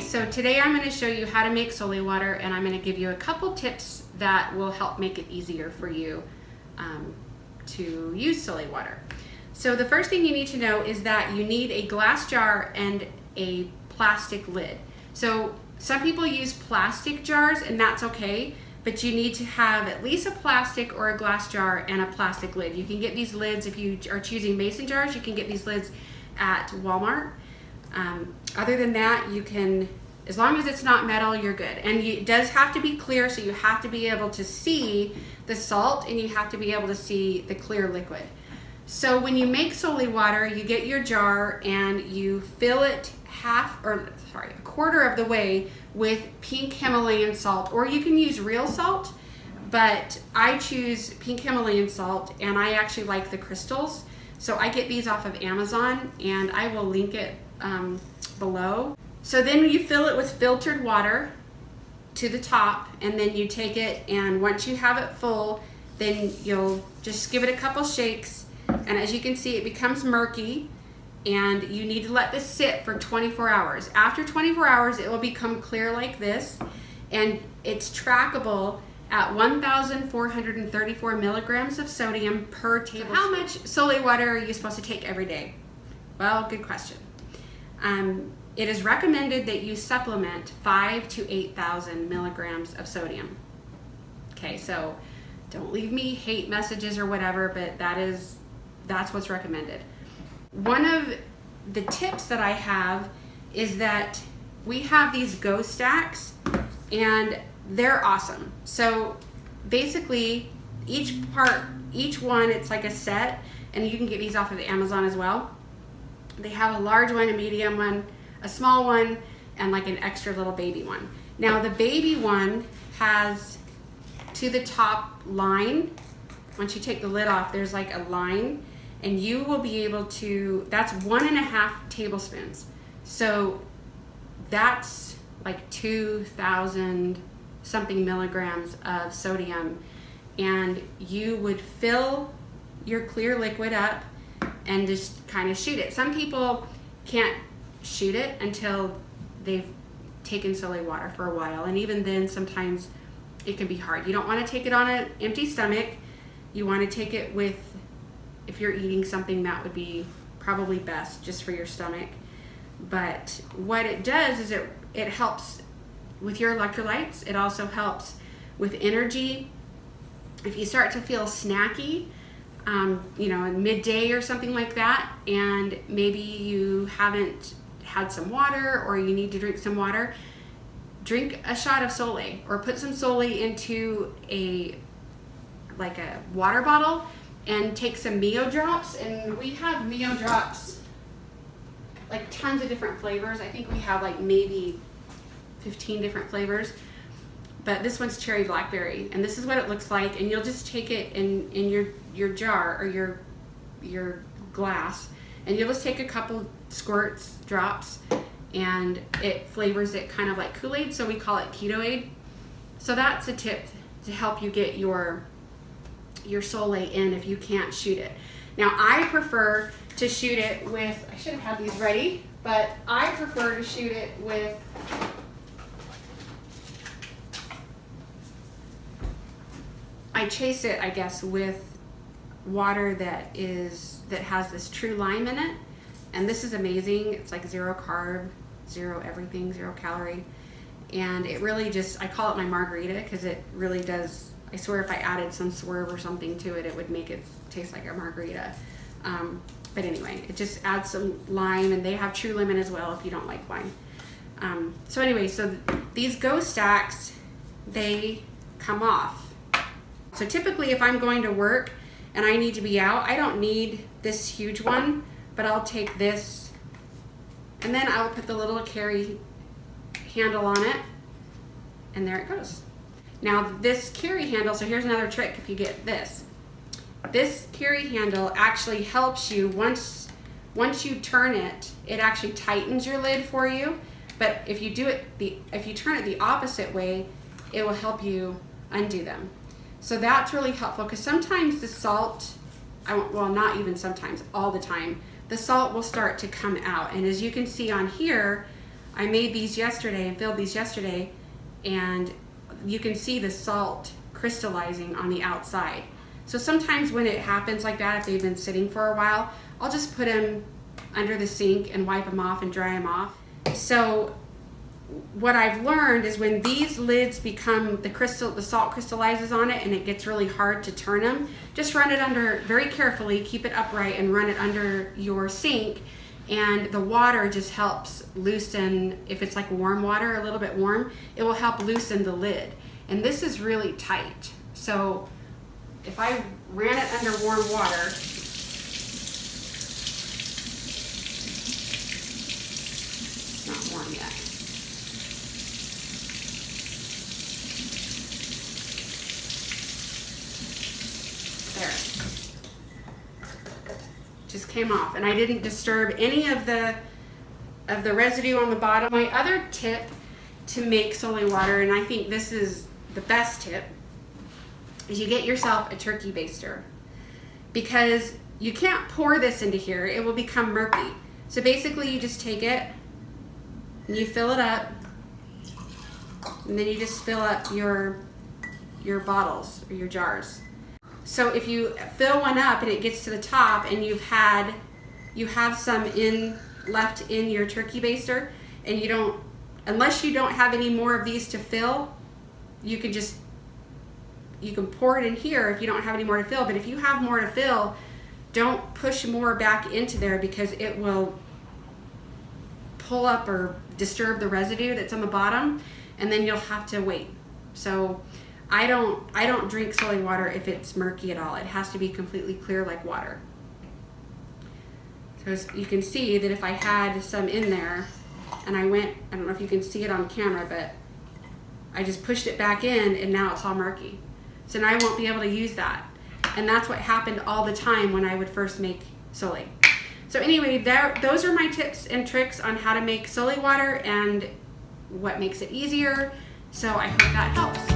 so today I'm going to show you how to make sole water, and I'm going to give you a couple tips that will help make it easier for you to use sole water. So the first thing you need to know is that you need a glass jar and a plastic lid. So some people use plastic jars, and that's okay, but you need to have at least a plastic or a glass jar and a plastic lid. You can get these lids, if you are choosing mason jars, you can get these lids at Walmart. Other than that, you can, as long as it's not metal, you're good. And it does have to be clear, so you have to be able to see the salt and you have to be able to see the clear liquid. So when you make sole water, you get your jar and you fill it a quarter of the way with pink Himalayan salt, or you can use real salt, but I choose pink Himalayan salt, and I actually like the crystals. So I get these off of Amazon, and I will link it below. So then you fill it with filtered water to the top, and then you take it, and once you have it full, then you'll just give it a couple shakes, and as you can see, it becomes murky, and you need to let this sit for 24 hours. After 24 hours, it will become clear like this, and it's trackable at 1,434 milligrams of sodium per tablespoon. How much sole water are you supposed to take every day? Well, good question. It is recommended that you supplement 5,000 to 8,000 milligrams of sodium. Okay, so don't leave me hate messages or whatever, but that's what's recommended. One of the tips that I have is that we have these Go stacks, and they're awesome. So basically each one, it's like a set, and you can get these off of Amazon as well. They have a large one, a medium one, a small one, and like an extra little baby one. Now the baby one has to the top line. Once you take the lid off, there's like a line, and you will be able to, that's 1.5 tablespoons. So that's like 2,000 something milligrams of sodium, and you would fill your clear liquid up and just kind of shoot it. Some people can't shoot it until they've taken sole water for a while, and even then sometimes it can be hard. You don't want to take it on an empty stomach. You want to take it with, if you're eating something, that would be probably best just for your stomach. But what it does is it helps with your electrolytes. It also helps with energy. If you start to feel snacky, in midday or something like that, and maybe you haven't had some water or you need to drink some water, drink a shot of sole, or put some sole into a water bottle and take some Mio drops. And we have Mio drops, like tons of different flavors. I think we have like maybe 15 different flavors, but this one's cherry blackberry, and this is what it looks like. And you'll just take it in your jar or your glass, and you'll just take a couple squirts, drops, and it flavors it kind of like Kool-Aid, so we call it Keto Aid. So that's a tip to help you get your sole in if you can't shoot it. Now I prefer to shoot it with, I should have had these ready, but I prefer to shoot it with I chase it, I guess, with water that has this true lime in it, and this is amazing. It's like 0 carb, 0 everything, 0 calorie, and it really just, I call it my margarita because it really does. I swear if I added some swerve or something to it, it would make it taste like a margarita. But anyway, it just adds some lime, and they have true lemon as well if you don't like lime. So anyway, so these Go stacks, they come off. So typically if I'm going to work and I need to be out, I don't need this huge one, but I'll take this, and then I'll put the little carry handle on it, and there it goes. Now this carry handle, so here's another trick. If you get this carry handle actually helps you, once you turn it, it actually tightens your lid for you. But if you turn it the opposite way, it will help you undo them. So that's really helpful, because sometimes the salt, well, not even sometimes, all the time, the salt will start to come out. And as you can see on here, I made these yesterday and filled these yesterday, and you can see the salt crystallizing on the outside. So sometimes when it happens like that, if they've been sitting for a while, I'll just put them under the sink and wipe them off and dry them off. So what I've learned is when these lids become, the salt crystallizes on it and it gets really hard to turn them, just run it under very carefully, keep it upright and run it under your sink, and the water just helps loosen. If it's like warm water, a little bit warm, it will help loosen the lid. And this is really tight. So if I ran it under warm water, it's not warm yet. There. Just came off, and I didn't disturb any of the residue on the bottom. My other tip to make soy water, and I think this is the best tip, is you get yourself a turkey baster, because you can't pour this into here. It will become murky. So basically you just take it and you fill it up, and then you just fill up your bottles or your jars. So if you fill one up and it gets to the top and you have some left in your turkey baster, and unless you don't have any more of these to fill, you can pour it in here if you don't have any more to fill. But if you have more to fill, don't push more back into there, because it will pull up or disturb the residue that's on the bottom, and then you'll have to wait. So I don't drink soy water if it's murky at all. It has to be completely clear like water. So as you can see that if I had some in there and I don't know if you can see it on camera, but I just pushed it back in and now it's all murky. So now I won't be able to use that. And that's what happened all the time when I would first make soy. So anyway, those are my tips and tricks on how to make soy water and what makes it easier. So I hope that helps.